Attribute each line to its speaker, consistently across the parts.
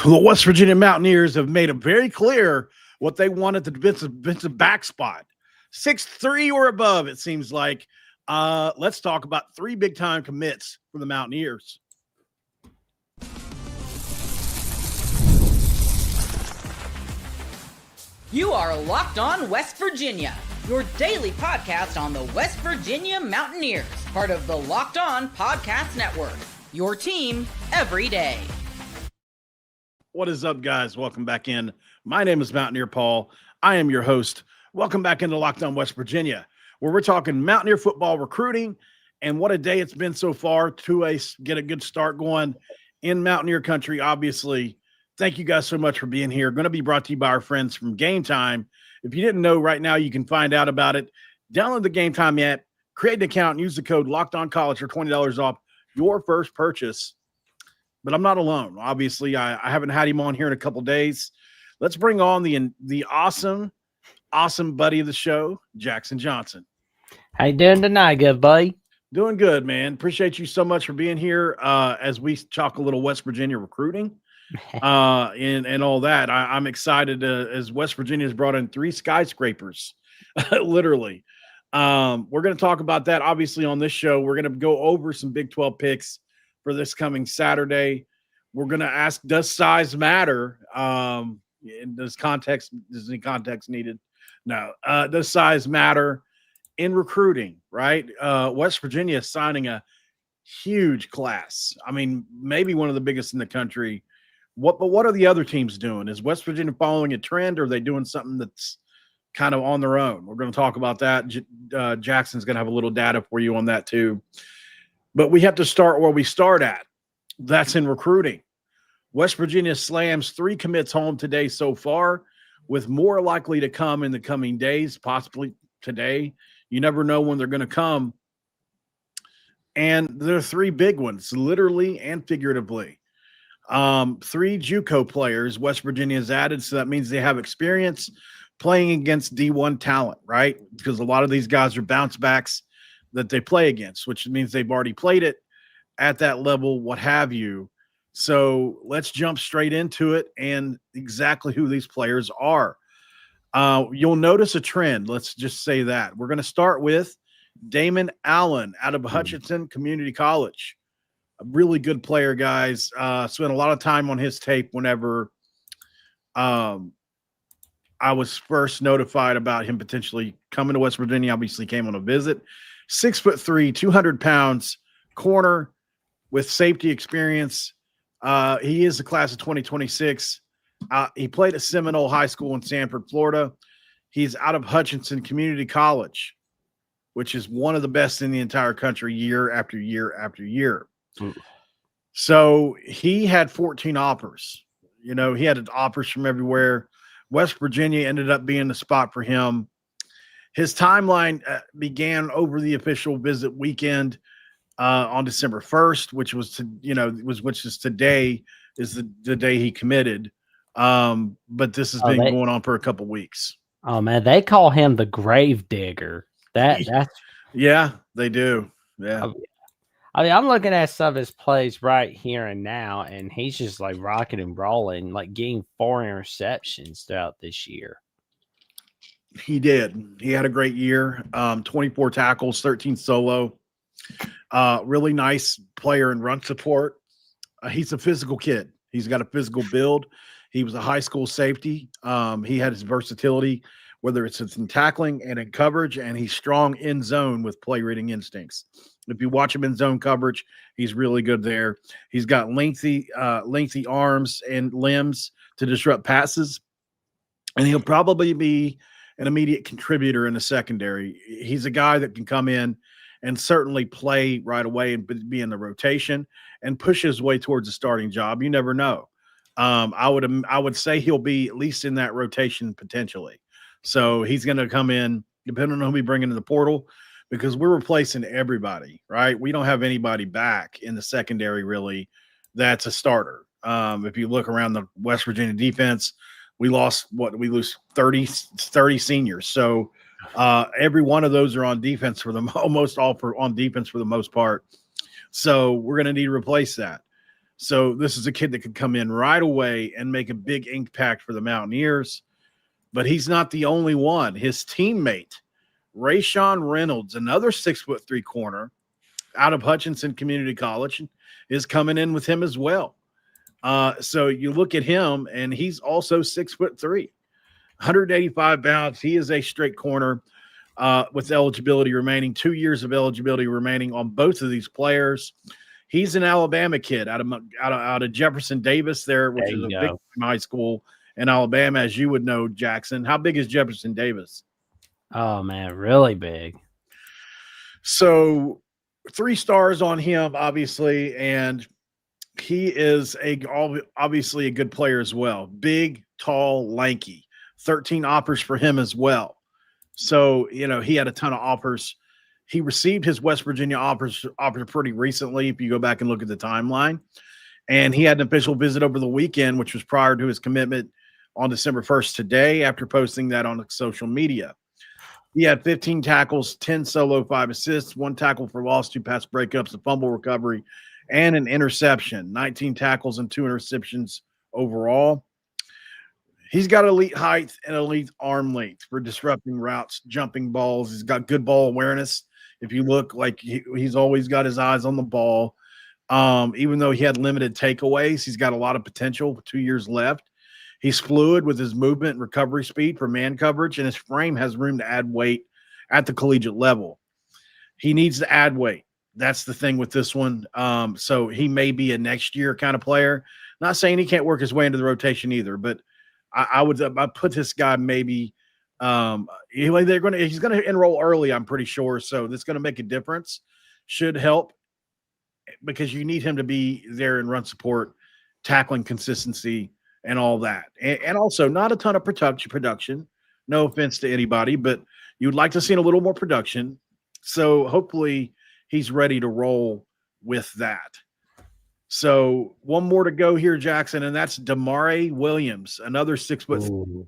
Speaker 1: The West Virginia Mountaineers have made it very clear what they want at the defensive back spot. 6'3" or above, it seems like. Let's talk about three big-time commits for the Mountaineers.
Speaker 2: You are Locked On West Virginia, your daily podcast on the West Virginia Mountaineers, part of the Locked On Podcast Network, your team every day.
Speaker 1: What is up, guys? Welcome back in. My name is Mountaineer Paul. I am your host. Welcome back into Locked On West Virginia, where we're talking Mountaineer football recruiting and what a day it's been so far to get a good start going in Mountaineer country, obviously. Thank you guys so much for being here. Going to be brought to you by our friends from Game Time. If you didn't know, right now you can find out about it. Download the Game Time app, create an account, and use the code LOCKEDONCollege for $20 off your first purchase. But I'm not alone. Obviously, I haven't had him on here in a couple days. Let's bring on the awesome buddy of the show, Jackson Johnson.
Speaker 3: How you doing tonight, good buddy?
Speaker 1: Doing good, man. Appreciate you so much for being here as we talk a little West Virginia recruiting and all that. I'm excited as West Virginia has brought in 3 skyscrapers, literally. We're going to talk about that, obviously, on this show. We're going to go over some Big 12 picks for this coming Saturday. We're going to ask, does size matter? Does any context needed? No. Does size matter in recruiting, right? West Virginia is signing a huge class. I mean, maybe one of the biggest in the country. But what are the other teams doing? Is West Virginia following a trend, or are they doing something that's kind of on their own? We're going to talk about that. Jackson's going to have a little data for you on that too. But we have to start where we start at. That's in recruiting. West Virginia slams 3 commits home today so far, with more likely to come in the coming days, possibly today. You never know when they're going to come. And there are 3 big ones, literally and figuratively. 3 JUCO players West Virginia has added, so that means they have experience playing against D1 talent, right? Because a lot of these guys are bounce backs that they play against, which means they've already played it at that level, what have you. So let's jump straight into it and exactly who these players are. You'll notice a trend. Let's just say that. We're going to start with Damon Allen out of Hutchinson Community College. A really good player, guys. Spent a lot of time on his tape whenever I was first notified about him potentially coming to West Virginia. Obviously came on a visit. 6'3", 200 pounds, corner with safety experience. He is the class of 2026. He played at Seminole High School in Sanford, Florida. He's out of Hutchinson Community College, which is one of the best in the entire country year after year after year. Ooh. So he had 14 offers. You know, he had offers from everywhere. West Virginia ended up being the spot for him. His timeline began over the official visit weekend on December 1st, which is today is the day he committed. But this has been going on for a couple weeks.
Speaker 3: Oh man, they call him the grave digger. That's
Speaker 1: yeah, they do. Yeah.
Speaker 3: I mean, I'm looking at some of his plays right here and now, and he's just like rocking and rolling, like getting 4 interceptions throughout this year.
Speaker 1: He did. He had a great year. 24 tackles, 13 solo. Really nice player in run support. He's a physical kid. He's got a physical build. He was a high school safety. He had his versatility, whether it's in tackling and in coverage, and he's strong in zone with play reading instincts. If you watch him in zone coverage, he's really good there. He's got lengthy arms and limbs to disrupt passes, and he'll probably be an immediate contributor in the secondary. He's a guy that can come in and certainly play right away and be in the rotation and push his way towards a starting job. You never know. I would say he'll be at least in that rotation potentially. So he's going to come in, depending on who we bring into the portal, because we're replacing everybody, right? We don't have anybody back in the secondary really that's a starter. If you look around the West Virginia defense, we lose 30 seniors. So every one of those are on defense on defense for the most part. So we're going to need to replace that. So this is a kid that could come in right away and make a big impact for the Mountaineers. But he's not the only one. His teammate, Rayshawn Reynolds, another 6'3" corner out of Hutchinson Community College, is coming in with him as well. So you look at him, and he's also 6'3", 185 pounds. He is a straight corner with eligibility remaining, 2 years of eligibility remaining on both of these players. He's an Alabama kid out of Jefferson Davis there, which is a big high school in Alabama, as you would know, Jackson. How big is Jefferson Davis?
Speaker 3: Oh, man, really big.
Speaker 1: So 3 stars on him, obviously, and he is obviously a good player as well. Big, tall, lanky. 13 offers for him as well. So, he had a ton of offers. He received his West Virginia offer pretty recently, if you go back and look at the timeline. And he had an official visit over the weekend, which was prior to his commitment on December 1st today, after posting that on social media. He had 15 tackles, 10 solo, 5 assists, 1 tackle for loss, 2 pass breakups, a fumble recovery, and an interception. 19 tackles and 2 interceptions overall. He's got elite height and elite arm length for disrupting routes, jumping balls. He's got good ball awareness. If you look, like he's always got his eyes on the ball. Even though he had limited takeaways, he's got a lot of potential with 2 years left. He's fluid with his movement and recovery speed for man coverage, and his frame has room to add weight at the collegiate level. He needs to add weight. That's the thing with this one. So he may be a next year kind of player. Not saying he can't work his way into the rotation either, but I'd put this guy maybe he's going to enroll early, I'm pretty sure. So that's going to make a difference. Should help, because you need him to be there in run support, tackling consistency, and all that. And also not a ton of production. No offense to anybody, but you'd like to see a little more production. So hopefully he's ready to roll with that. So one more to go here, Jackson, and that's Damari Williams, another 6'3"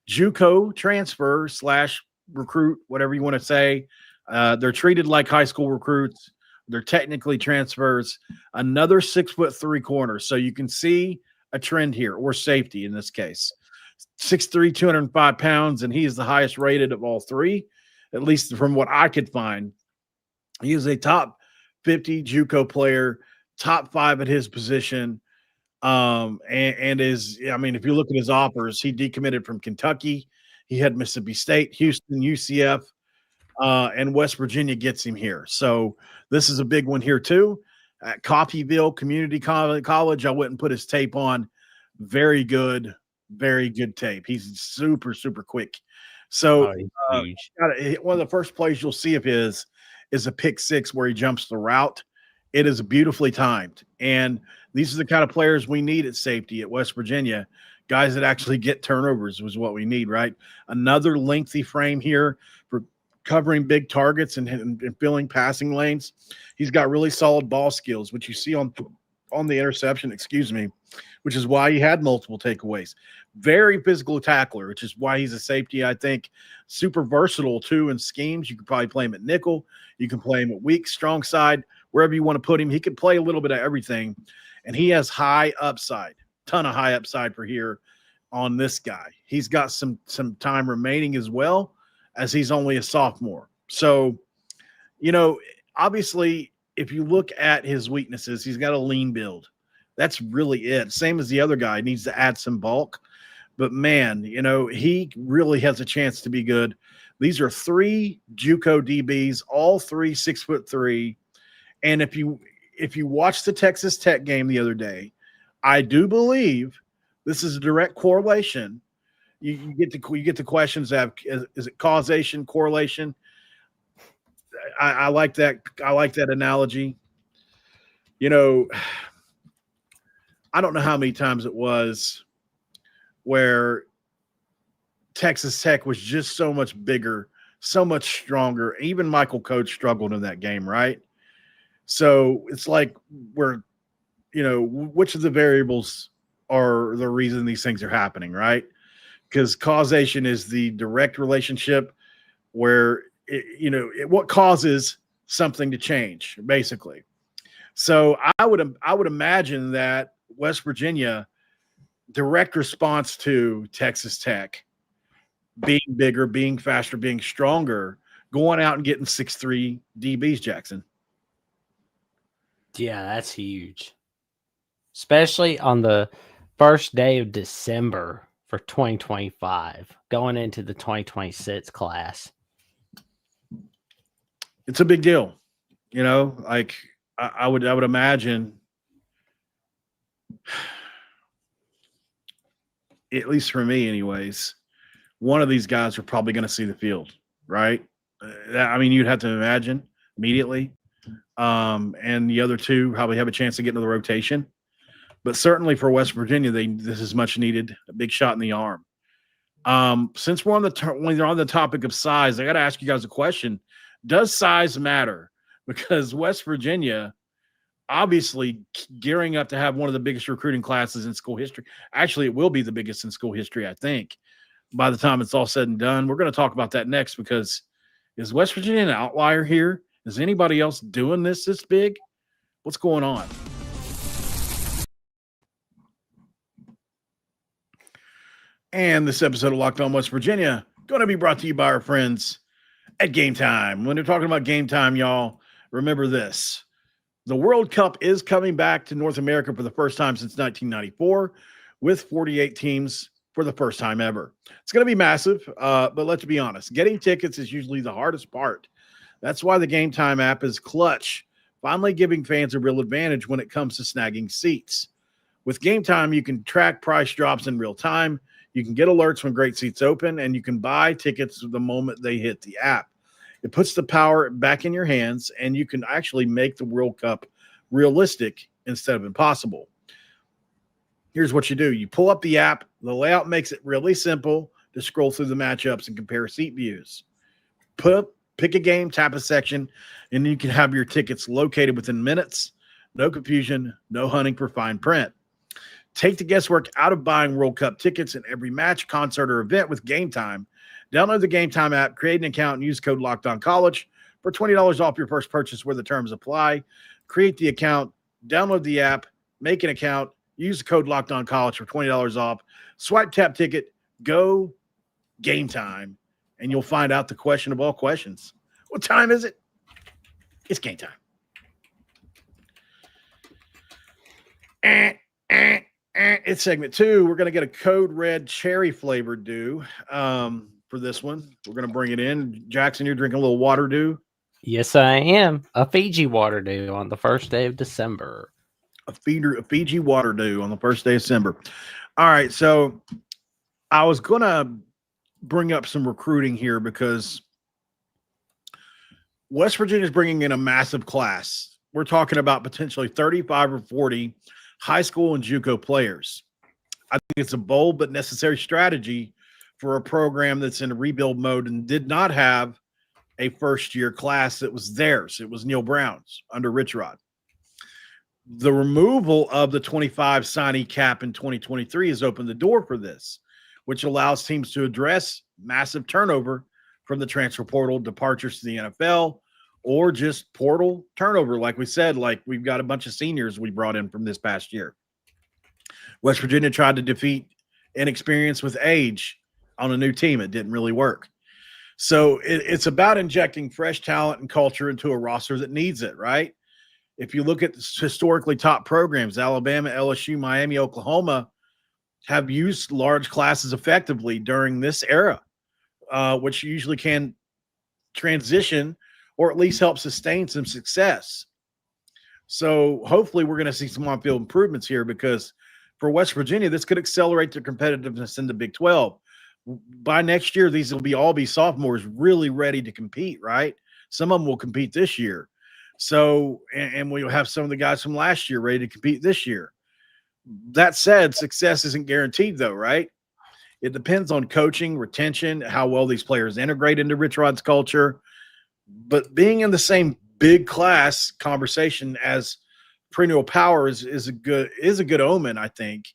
Speaker 1: JUCO transfer / recruit, whatever you want to say. They're treated like high school recruits. They're technically transfers. Another 6'3" corner. So you can see a trend here, or safety in this case. 6'3", 205 pounds, and he is the highest rated of all 3, at least from what I could find. He is a top 50 JUCO player, top 5 at his position. And is, if you look at his offers, he decommitted from Kentucky. He had Mississippi State, Houston, UCF, and West Virginia gets him here. So this is a big one here too. At Coffeyville Community College, I went and put his tape on. Very good tape. He's super, super quick. So one of the first plays you'll see of his is a pick 6 where he jumps the route. It is beautifully timed. And these are the kind of players we need at safety at West Virginia. Guys that actually get turnovers was what we need, right? Another lengthy frame here for covering big targets and filling passing lanes. He's got really solid ball skills, which you see on the interception, which is why he had multiple takeaways. Very physical tackler, which is why he's a safety, I think. Super versatile, too, in schemes. You could probably play him at nickel. You can play him at weak, strong side, wherever you want to put him. He could play a little bit of everything, and he has high upside, ton of high upside for here on this guy. He's got some time remaining as well, as he's only a sophomore. So, obviously, if you look at his weaknesses, he's got a lean build. That's really it. Same as the other guy, needs to add some bulk. But, man, he really has a chance to be good. These are 3 JUCO DBs, all 3 6'3". And if you watch the Texas Tech game the other day, I do believe this is a direct correlation. You get the questions of, is it causation, correlation? I like that. I like that analogy. I don't know how many times it was where Texas Tech was just so much bigger, so much stronger. Even Michael Coach struggled in that game, right? So it's like which of the variables are the reason these things are happening, right? Because causation is the direct relationship where what causes something to change, basically. So I would imagine that West Virginia, direct response to Texas Tech being bigger, being faster, being stronger, going out and getting 6'3" DBs, Jackson.
Speaker 3: Yeah, that's huge. Especially on the first day of December for 2025, going into the 2026 class.
Speaker 1: It's a big deal. You know, like I would imagine, at least for me anyways, one of these guys are probably going to see the field, right? I mean, you'd have to imagine immediately. And the other two probably have a chance to get into the rotation. But certainly for West Virginia, this is much needed, a big shot in the arm. Since we're on when you're on the topic of size, I got to ask you guys a question. Does size matter? Because West Virginia, obviously gearing up to have one of the biggest recruiting classes in school history. Actually, it will be the biggest in school history, I think, by the time it's all said and done. We're going to talk about that next, because is West Virginia an outlier here? Is anybody else doing this big? What's going on? And this episode of Locked On West Virginia going to be brought to you by our friends at Game Time. When they're talking about Game Time, y'all, remember this. The World Cup is coming back to North America for the first time since 1994, with 48 teams for the first time ever. It's going to be massive, but let's be honest. Getting tickets is usually the hardest part. That's why the Game Time app is clutch, finally giving fans a real advantage when it comes to snagging seats. With Game Time, you can track price drops in real time. You can get alerts when great seats open, and you can buy tickets the moment they hit the app. It puts the power back in your hands, and you can actually make the World Cup realistic instead of impossible. Here's what you do. You pull up the app. The layout makes it really simple to scroll through the matchups and compare seat views. Pick a game, tap a section, and you can have your tickets located within minutes. No confusion, no hunting for fine print. Take the guesswork out of buying World Cup tickets in every match, concert, or event with Game Time. Download the Game Time app, create an account, and use code LOCKEDONCollege for $20 off your first purchase where the terms apply. Create the account, download the app, make an account, use the code LOCKEDONCollege for $20 off. Swipe, tap, ticket, go Game Time, and you'll find out the question of all questions. What time is it? It's game time. It's segment 2. We're going to get a Code Red cherry flavored dew for this one. We're going to bring it in. Jackson, you're drinking a little water dew?
Speaker 3: Yes, I am. A Fiji water dew on the first day of December.
Speaker 1: A Fiji water dew on the first day of December. All right, so I was going to bring up some recruiting here because West Virginia is bringing in a massive class. We're talking about potentially 35 or 40 high school and JUCO players. I think it's a bold but necessary strategy for a program that's in a rebuild mode and did not have a first-year class that was theirs. It was Neil Brown's under Rich Rod. The removal of the 25 signee cap in 2023 has opened the door for this, which allows teams to address massive turnover from the transfer portal, departures to the NFL, or just portal turnover. Like we said, like we've got a bunch of seniors we brought in from this past year. West Virginia tried to defeat inexperience with age on a new team. It didn't really work. So it's about injecting fresh talent and culture into a roster that needs it, right? If you look at historically top programs, Alabama, LSU, Miami, Oklahoma have used large classes effectively during this era, which usually can transition or at least help sustain some success. So hopefully we're going to see some on-field improvements here, because for West Virginia, this could accelerate their competitiveness in the Big 12. By next year, these will all be sophomores really ready to compete, right? Some of them will compete this year. So, and we'll have some of the guys from last year ready to compete this year. That said, success isn't guaranteed though, right? It depends on coaching, retention, how well these players integrate into Rich Rod's culture. But being in the same big class conversation as perennial power is a good omen, I think.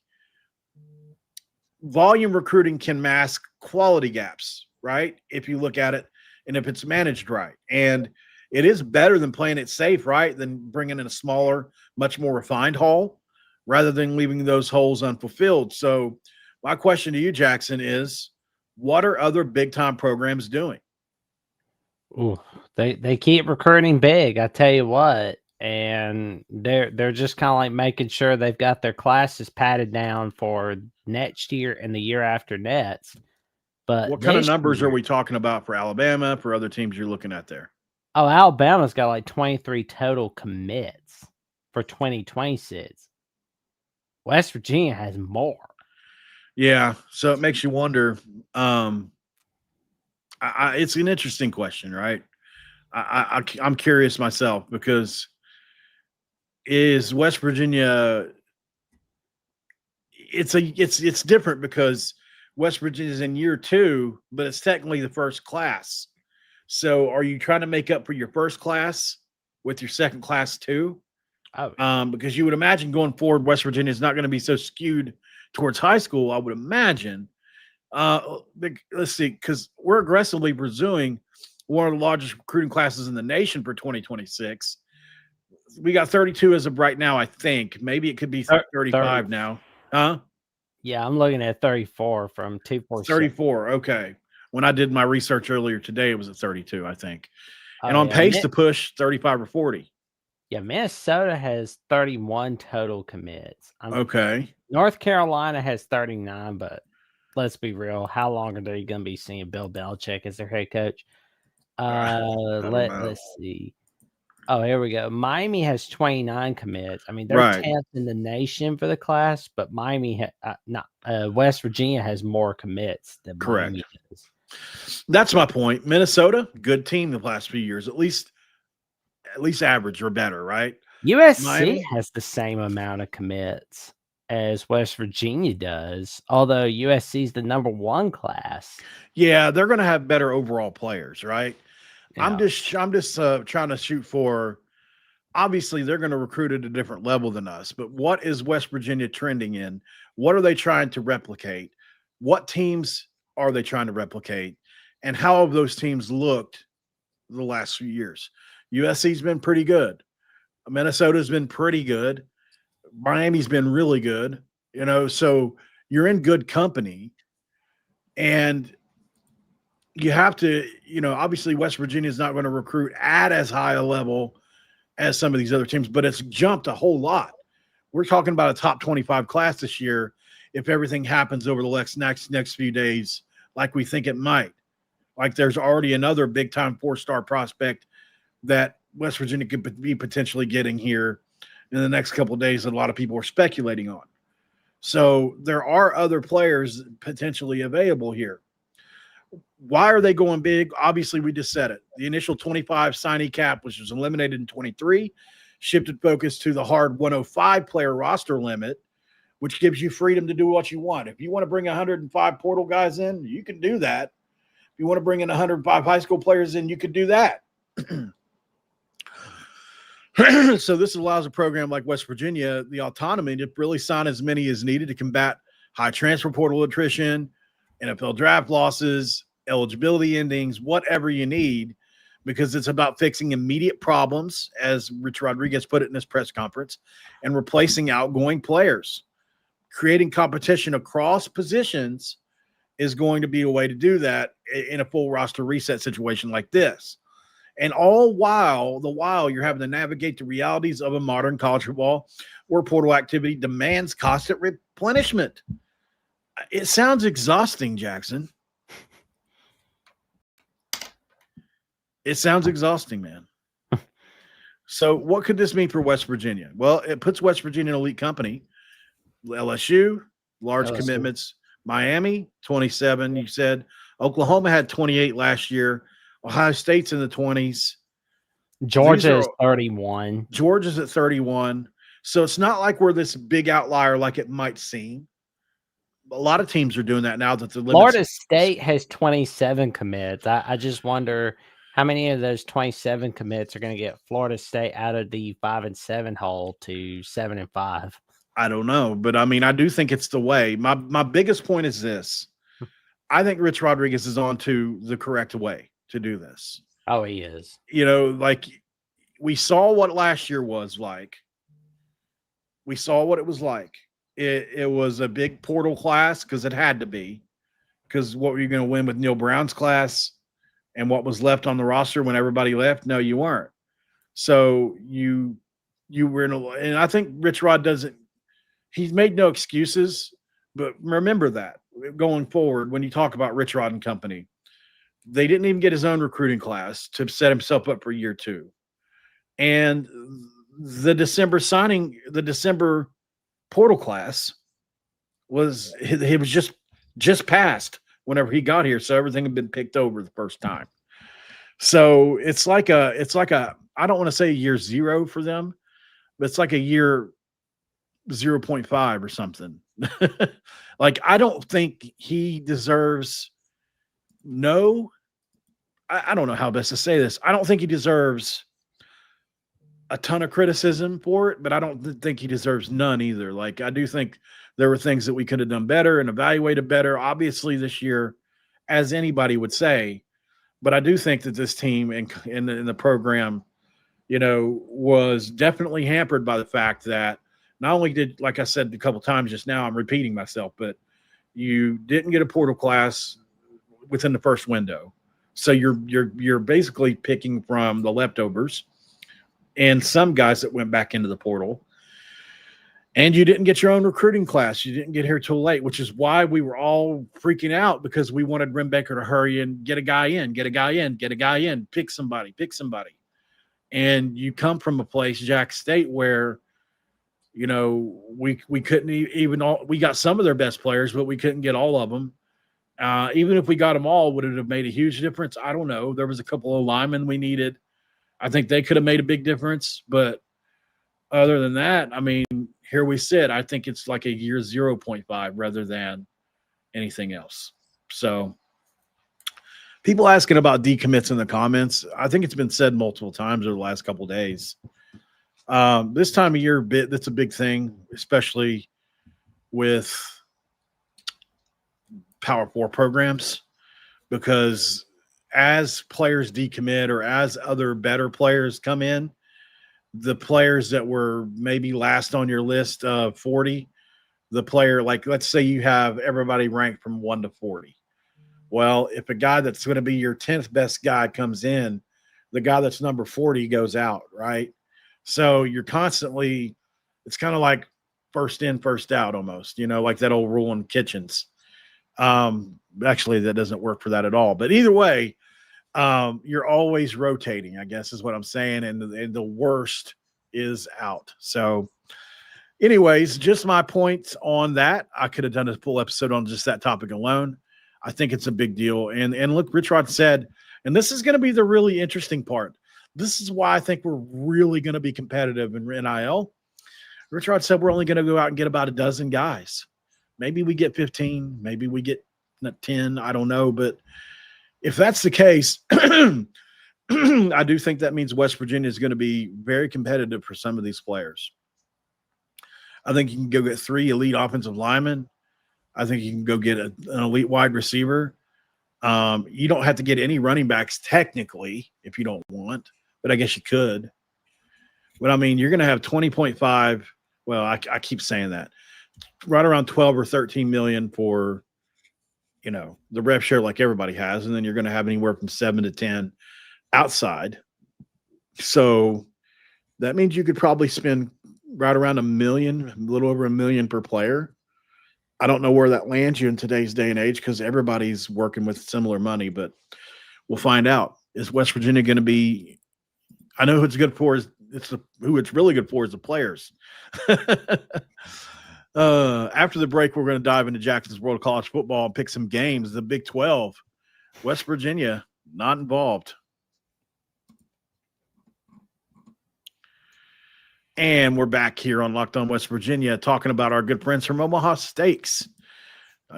Speaker 1: Volume recruiting can mask quality gaps, right? If you look at it and if it's managed right. And it is better than playing it safe, right? Than bringing in a smaller, much more refined haul rather than leaving those holes unfulfilled. So my question to you, Jackson, is what are other big time programs doing?
Speaker 3: Ooh, they keep recruiting big, I tell you what. And they're just kind of like making sure they've got their classes padded down for next year and the year after next. But
Speaker 1: What kind of
Speaker 3: this
Speaker 1: numbers are
Speaker 3: year,
Speaker 1: we talking about for Alabama, for other teams you're looking at there?
Speaker 3: oh, Alabama's got like 23 total commits for 2026. West Virginia has more.
Speaker 1: Yeah, so it makes you wonder. It's an interesting question, right? I'm curious myself because is West Virginia? It's different because West Virginia is in year 2, but it's technically the first class. So, are you trying to make up for your first class with your second class too?
Speaker 3: Oh,
Speaker 1: Because you would imagine going forward, West Virginia is not going to be so skewed towards high school. I would imagine. Let's see, because we're aggressively pursuing one of the largest recruiting classes in the nation for 2026. We got 32 as of right now, I think. Maybe it could be 35 now. Huh?
Speaker 3: yeah, I'm looking at 34 from 247.
Speaker 1: 34. Okay. When I did my research earlier today, it was at 32, I think. And
Speaker 3: Oh,
Speaker 1: on
Speaker 3: yeah,
Speaker 1: pace to push 35 or 40.
Speaker 3: yeah, Minnesota has 31 total commits.
Speaker 1: Okay.
Speaker 3: North Carolina has 39, but let's be real. How long are they going to be seeing Bill Belichick as their head coach?
Speaker 1: don't know.
Speaker 3: Let's see. Oh, here we go. Miami has 29 commits. I mean, they're
Speaker 1: Right.
Speaker 3: 10th in the nation for the class, but West Virginia has more commits than
Speaker 1: Correct.
Speaker 3: Miami does.
Speaker 1: That's my point. Minnesota, good team the last few years, at least average or better, right?
Speaker 3: USC
Speaker 1: Miami?
Speaker 3: has the same amount of commits as West Virginia does, although USC is the number 1 class.
Speaker 1: Yeah, they're going to have better overall players, right?
Speaker 3: Yeah.
Speaker 1: I'm just trying to shoot for. Obviously, they're going to recruit at a different level than us. But what is West Virginia trending in? What are they trying to replicate? What teams are they trying to replicate? And how have those teams looked the last few years? USC's been pretty good. Minnesota's been pretty good. Miami's been really good. So you're in good company. And you have to, obviously West Virginia is not going to recruit at as high a level as some of these other teams, but it's jumped a whole lot. We're talking about a top 25 class this year if everything happens over the next few days like we think it might. Like there's already another big-time 4-star prospect that West Virginia could be potentially getting here in the next couple of days that a lot of people are speculating on. So there are other players potentially available here. Why are they going big? Obviously, we just said it. The initial 25 signee cap, which was eliminated in 23, shifted focus to the hard 105 player roster limit, which gives you freedom to do what you want. If you want to bring 105 portal guys in, you can do that. If you want to bring in 105 high school players in, you could do that. So this allows a program like West Virginia the autonomy to really sign as many as needed to combat high transfer portal attrition, NFL draft losses, eligibility endings, whatever you need, because it's about fixing immediate problems, as Rich Rodriguez put it in his press conference, and replacing outgoing players. Creating competition across positions is going to be a way to do that in a full roster reset situation like this. And all while you're having to navigate the realities of a modern college football where portal activity demands constant replenishment. It sounds exhausting, Jackson. It sounds exhausting, man. So what could this mean for West Virginia? Well, it puts West Virginia in elite company. LSU, large commitments. Miami, 27, you said. Oklahoma had 28 last year. Ohio State's in the 20s.
Speaker 3: Georgia is 31.
Speaker 1: Georgia's at 31. So it's not like we're this big outlier like it might seem. A lot of teams are doing that now that the limits.
Speaker 3: Florida State has 27 commits. I just wonder how many of those 27 commits are going to get Florida State out of the 5-7 hole to 7-5.
Speaker 1: I don't know, but I mean, I do think it's the way. My biggest point is this. I think Rich Rodriguez is on to the correct way to do this.
Speaker 3: Oh, he is.
Speaker 1: You know, like we saw what last year was like. We saw what it was like. It was a big portal class because it had to be. Because what were you going to win with Neil Brown's class and what was left on the roster when everybody left? No, you weren't. So you were in and I think Rich Rod doesn't. He's made no excuses, but remember that going forward when you talk about Rich Rod and company, they didn't even get his own recruiting class to set himself up for year 2. And the December portal class was just passed whenever he got here. So everything had been picked over the first time. So it's like a I don't want to say year 0 for them, but it's like a year 0.5 or something. Like, I don't think he deserves I don't know how best to say this. I don't think he deserves a ton of criticism for it, but I don't think he deserves none either. Like, I do think there were things that we could have done better and evaluated better, obviously, this year, as anybody would say. But I do think that this team and in the program, you know, was definitely hampered by the fact that not only did, like I said a couple times just now, I'm repeating myself, but you didn't get a portal class within the first window. So you're basically picking from the leftovers and some guys that went back into the portal. And you didn't get your own recruiting class. You didn't get here till late, which is why we were all freaking out because we wanted Rembecker to hurry and get a guy in, pick somebody. And you come from a place, Jack State, where, you know, we couldn't we got some of their best players, but we couldn't get all of them. Even if we got them all, would it have made a huge difference? I don't know. There was a couple of linemen we needed. I think they could have made a big difference. But other than that, I mean, here we sit. I think it's like a year 0.5 rather than anything else. So people asking about decommits in the comments, I think it's been said multiple times over the last couple of days. This time of year, that's a big thing, especially with Power 4 programs, because as players decommit or as other better players come in, the players that were maybe last on your list of 40, the player, like, let's say you have everybody ranked from 1 to 40. Well, if a guy that's going to be your 10th best guy comes in, the guy that's number 40 goes out, right? So you're constantly, it's kind of like first in, first out almost, you know, like that old rule in kitchens. Actually, that doesn't work for that at all. But either way, you're always rotating, I guess is what I'm saying. And the worst is out. So anyways, just my points on that. I could have done a full episode on just that topic alone. I think it's a big deal. And look, Rich Rod said, and this is going to be the really interesting part. This is why I think we're really going to be competitive in NIL. Rich Rod said we're only going to go out and get about a dozen guys. Maybe we get 15, maybe we get 10, I don't know. But if that's the case, I do think that means West Virginia is going to be very competitive for some of these players. I think you can go get 3 elite offensive linemen. I think you can go get an elite wide receiver. You don't have to get any running backs technically if you don't want, but I guess you could. But, I mean, you're going to have 20.5. Well, I keep saying that. Right around 12 or 13 million for, you know, the rev share like everybody has. And then you're going to have anywhere from 7 to 10 outside. So that means you could probably spend right around $1 million, a little over $1 million per player. I don't know where that lands you in today's day and age because everybody's working with similar money, but we'll find out. Is West Virginia going to be – I know who it's good for is who it's really good for is the players. After the break, we're going to dive into Jackson's World of College Football and pick some games. The Big 12, West Virginia, not involved. And we're back here on Locked On West Virginia talking about our good friends from Omaha Steaks.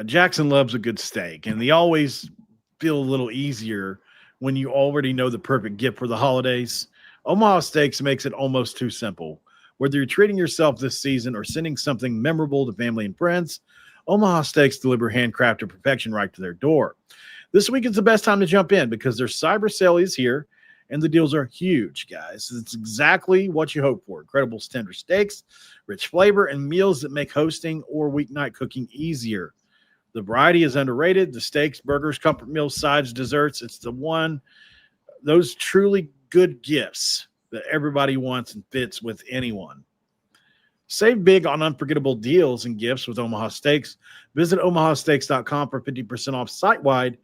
Speaker 1: Jackson loves a good steak, and they always feel a little easier when you already know the perfect gift for the holidays. Omaha Steaks makes it almost too simple. Whether you're treating yourself this season or sending something memorable to family and friends, Omaha Steaks deliver handcrafted perfection right to their door. This week is the best time to jump in because their cyber sale is here, And the deals are huge, guys. It's exactly what you hope for. Incredible tender steaks, rich flavor, and meals that make hosting or weeknight cooking easier. The variety is underrated. The steaks, burgers, comfort meals, sides, desserts. It's those truly good gifts that everybody wants and fits with anyone. Save big on unforgettable deals and gifts with Omaha Steaks. Visit omahasteaks.com for 50% off site-wide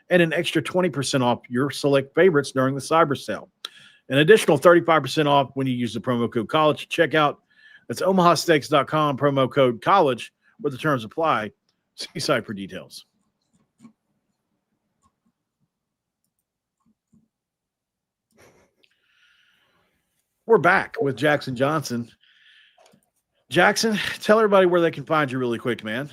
Speaker 1: and an extra 20% off your select favorites during the cyber sale. An additional 35% off when you use the promo code college at checkout. That's omahasteaks.com, promo code college, where the terms apply. See site for details. We're back with Jackson Johnson. Jackson, tell everybody where they can find you really quick, man.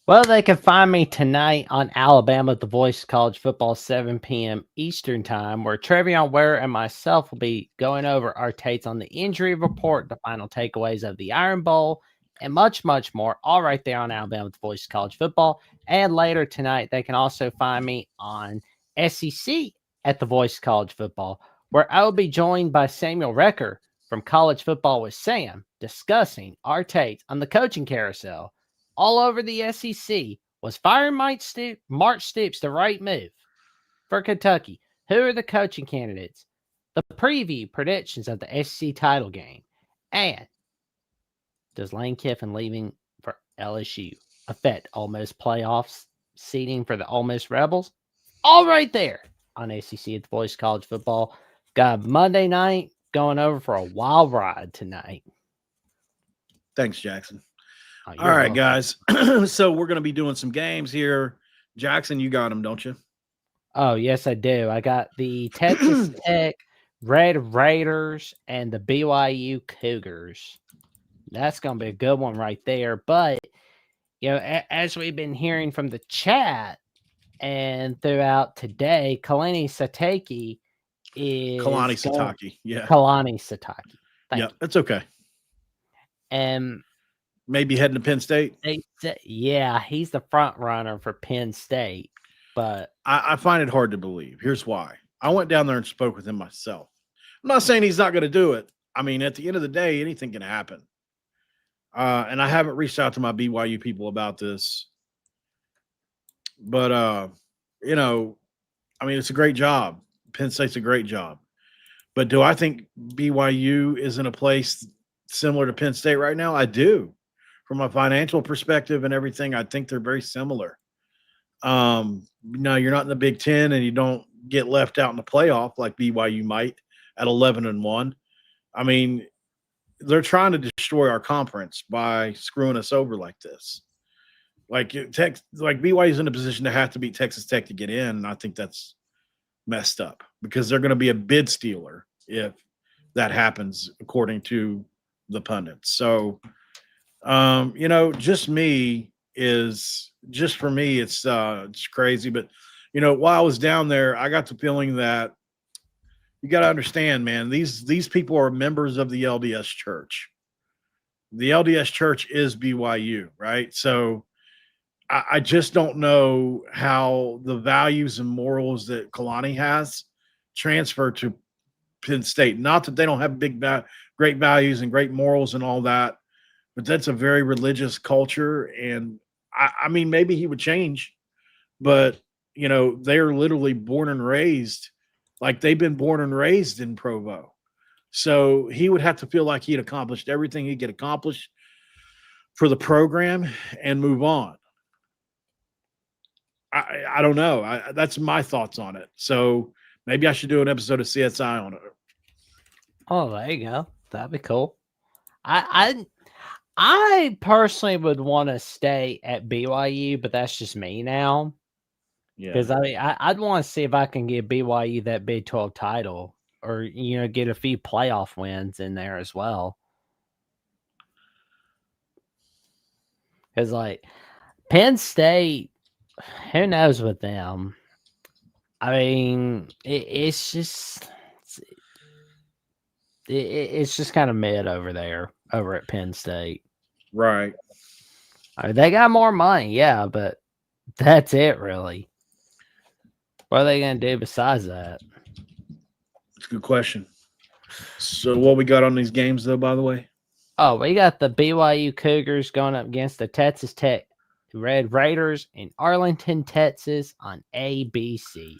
Speaker 3: Well, they can find me tonight on Alabama at the Voice College Football, 7 p.m. Eastern Time, where Trevion Ware and myself will be going over our takes on the injury report, the final takeaways of the Iron Bowl, and much, much more, all right there on Alabama at the Voice College Football. And later tonight, they can also find me on SEC at the Voice College Football, where I will be joined by Samuel Recker from College Football with Sam, discussing our takes on the coaching carousel all over the SEC. Was firing Mark Stoops the right move for Kentucky? Who are the coaching candidates? The preview predictions of the SEC title game. And does Lane Kiffin leaving for LSU affect Ole Miss playoffs seeding for the Ole Miss Rebels? All right there on SEC at the Voice College Football. Got Monday night going over for a wild ride tonight.
Speaker 1: Thanks, Jackson.
Speaker 3: Oh,
Speaker 1: all right, guys. So we're going to be doing some games here. Jackson, you got them, don't you?
Speaker 3: Oh, yes, I do. I got the Texas Tech Red Raiders and the BYU Cougars. That's going to be a good one right there. But, you know, as we've been hearing from the chat and throughout today, Kalani Sitake is Kalani Sitake.
Speaker 1: Yeah, that's okay.
Speaker 3: And
Speaker 1: maybe heading to Penn State.
Speaker 3: Yeah, he's the front runner for Penn State. But
Speaker 1: I find it hard to believe. Here's why. I went down there and spoke with him myself. I'm not saying he's not going to do it. I mean, at the end of the day, anything can happen. And I haven't reached out to my BYU people about this. But, you know, I mean, it's a great job. Penn State's a great job. But do I think BYU is in a place similar to Penn State right now? I do. From a financial perspective and everything, I think they're very similar. No, you're not in the Big Ten and you don't get left out in the playoff like BYU might at 11-1. I mean, they're trying to destroy our conference by screwing us over like this. Like BYU's in a position to have to beat Texas Tech to get in, and I think that's messed up because they're going to be a bid stealer if that happens, according to the pundits. So, you know, just for me, it's crazy. But, you know, while I was down there, I got the feeling that you got to understand, man, these people are members of the LDS church. The LDS church is BYU, right? So I just don't know how the values and morals that Kalani has transfer to Penn State. Not that they don't have great values and great morals and all that, but that's a very religious culture. And I mean, maybe he would change, but you know, they're literally born and raised, like they've been born and raised in Provo. So he would have to feel like he'd accomplished everything he could accomplish for the program and move on. I don't know. That's my thoughts on it. So maybe I should do an episode of CSI on it.
Speaker 3: Oh, there you go. That'd be cool. I personally would want to stay at BYU, but that's just me now.
Speaker 1: Yeah.
Speaker 3: Because I'd want to see if I can get BYU that Big 12 title, or you know, get a few playoff wins in there as well. Because like Penn State, who knows with them? I mean, it's just kind of mid over there, over at Penn State.
Speaker 1: Right.
Speaker 3: I mean, they got more money, yeah, but that's it, really. What are they going to do besides that?
Speaker 1: It's a good question. So what we got on these games, though, by the way?
Speaker 3: Oh, we got the BYU Cougars going up against the Texas Tech Red Raiders in Arlington, Texas on ABC.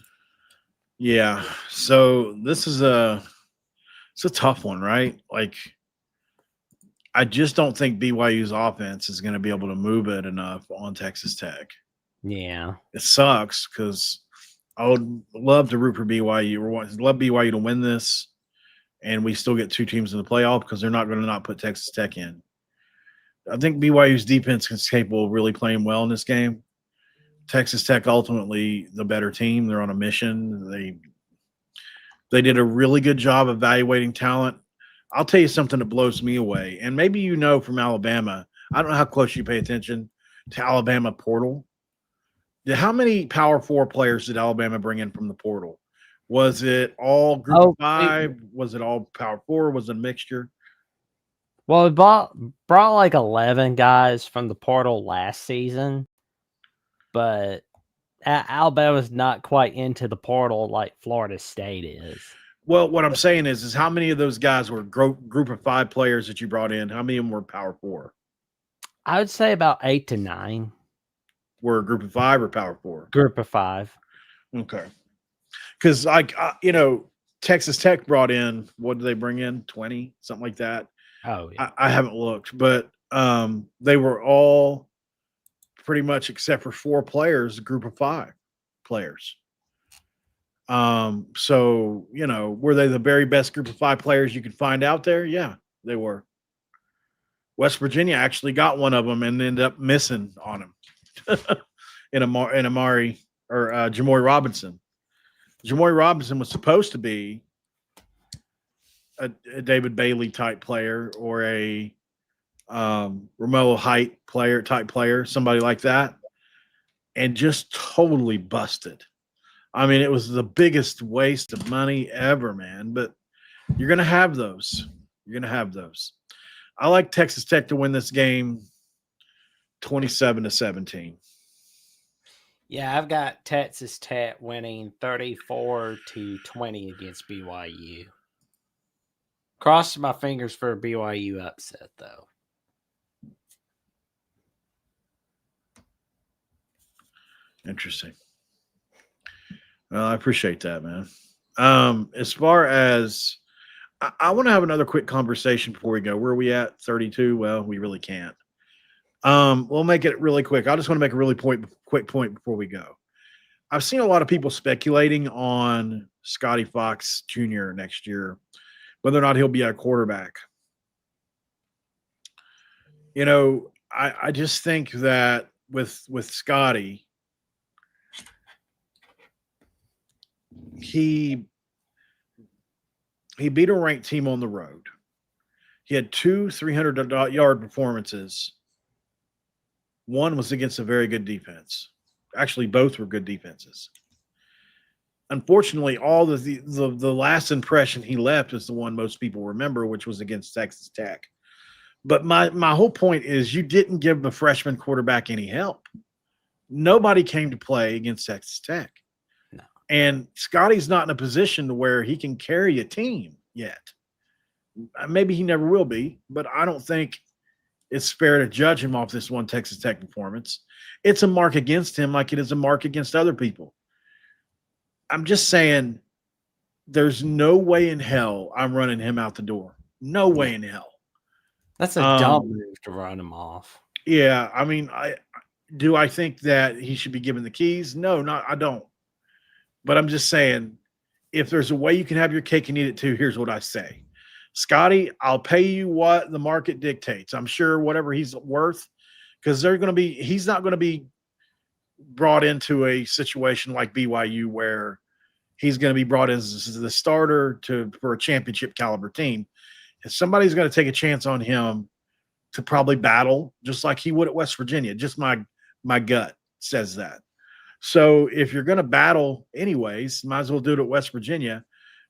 Speaker 1: Yeah. So this is it's a tough one, right? Like, I just don't think BYU's offense is going to be able to move it enough on Texas Tech.
Speaker 3: Yeah.
Speaker 1: It sucks because I would love to root for BYU. Love BYU to win this, and we still get 2 teams in the playoff because they're not going to not put Texas Tech in. I think BYU's defense is capable of really playing well in this game. Texas Tech ultimately the better team. They're on a mission. They did a really good job evaluating talent. I'll tell you something that blows me away, and maybe you know from Alabama. I don't know how close you pay attention to Alabama portal. How many Power 4 players did Alabama bring in from the portal? Was it all Group of 5? Was it all Power 4? Was it a mixture?
Speaker 3: Well, we brought like 11 guys from the portal last season, but Alabama's not quite into the portal like Florida State is.
Speaker 1: Well, what I'm saying is how many of those guys were Group of 5 players that you brought in? How many of them were Power 4?
Speaker 3: I would say about 8 to 9.
Speaker 1: Were Group of 5 or Power 4?
Speaker 3: Group of 5.
Speaker 1: Okay. Because, Texas Tech brought in, what did they bring in? 20, something like that.
Speaker 3: Oh, yeah.
Speaker 1: I haven't looked, but they were all pretty much except for 4 players, Group of 5 players. So, were they the very best Group of 5 players you could find out there? Yeah, they were. West Virginia actually got one of them and ended up missing on him in Amari or Jamoy Robinson. Jamoy Robinson was supposed to be a David Bailey type player or a Romello Height type player, somebody like that, and just totally busted. I mean, it was the biggest waste of money ever, man. But you're going to have those. I like Texas Tech to win this game 27-17.
Speaker 3: Yeah, I've got Texas Tech winning 34-20 against BYU. Crossing my fingers for a BYU upset, though.
Speaker 1: Interesting. Well, I appreciate that, man. As far as I want to have another quick conversation before we go. Where are we at? 32? Well, we really can't. We'll make it really quick. I just want to make a really quick point before we go. I've seen a lot of people speculating on Scotty Fox Jr. next year, whether or not he'll be a quarterback. I just think that with Scotty, he beat a ranked team on the road. He had 2 300-yard performances. One was against a very good defense. Actually, both were good defenses. Unfortunately, all the last impression he left is the one most people remember, which was against Texas Tech. But my whole point is you didn't give the freshman quarterback any help. Nobody came to play against Texas Tech.
Speaker 3: No.
Speaker 1: And Scotty's not in a position to where he can carry a team yet. Maybe he never will be, but I don't think it's fair to judge him off this one Texas Tech performance. It's a mark against him like it is a mark against other people. I'm just saying there's no way in hell I'm running him out the door. No way in hell.
Speaker 3: That's a dumb move to run him off.
Speaker 1: Yeah, I mean, I think that he should be given the keys? No, I don't. But I'm just saying, if there's a way you can have your cake and eat it too, here's what I say. Scotty, I'll pay you what the market dictates. I'm sure whatever he's worth, because he's not going to be brought into a situation like BYU where he's going to be brought in as the starter for a championship caliber team. And somebody's going to take a chance on him to probably battle just like he would at West Virginia. Just my gut says that. So if you're going to battle anyways, might as well do it at West Virginia.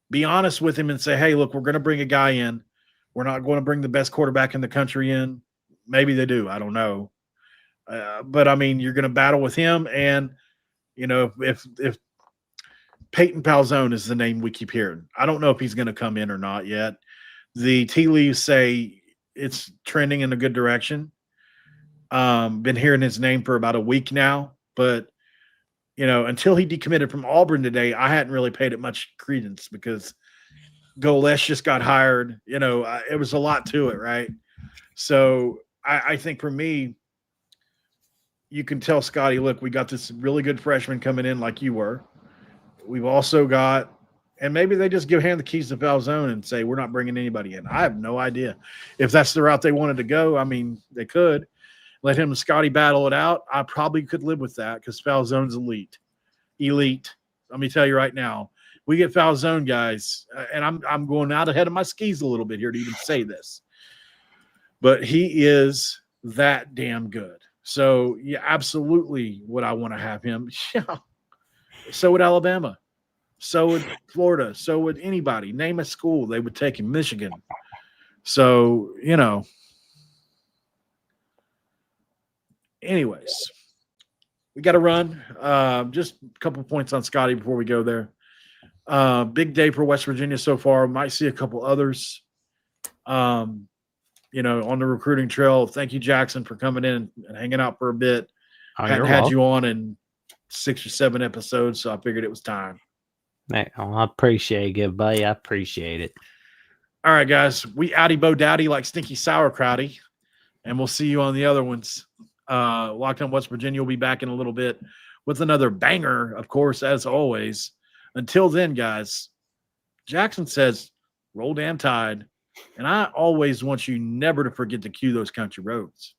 Speaker 1: Be honest with him and say, hey, look, we're going to bring a guy in. We're not going to bring the best quarterback in the country in. Maybe they do. I don't know. But, I mean, you're going to battle with him. And, if Peyton Palzone is the name we keep hearing. I don't know if he's going to come in or not yet. The tea leaves say it's trending in a good direction. Been hearing his name for about a week now, but until he decommitted from Auburn today, I hadn't really paid it much credence because Golesh just got hired. It was a lot to it, right? So I think for me, you can tell Scotty, look, we got this really good freshman coming in like you were. We've also got, and maybe they just hand the keys to Falzone and say, we're not bringing anybody in. I have no idea. If that's the route they wanted to go, I mean, they could. Let him and Scotty battle it out. I probably could live with that because Falzone's elite. Let me tell you right now, we get Falzone guys, and I'm going out ahead of my skis a little bit here to even say this, but he is that damn good. So yeah, absolutely would I want to have him. Yeah. So would Alabama. So would Florida. So would anybody. Name a school, they would take him. Michigan. So, anyways, we got to run. Just a couple points on Scotty before we go there. Big day for West Virginia so far. Might see a couple others, on the recruiting trail. Thank you, Jackson, for coming in and hanging out for a bit. Hadn't had you on in 6 or 7 episodes, so I figured it was time.
Speaker 3: I appreciate it, buddy. I appreciate it.
Speaker 1: All right, guys. We outy bo daddy like stinky sauerkrauty, and we'll see you on the other ones. Locked on West Virginia will be back in a little bit with another banger, of course, as always. Until then, guys, Jackson says, roll damn tide. And I always want you never to forget to cue those country roads.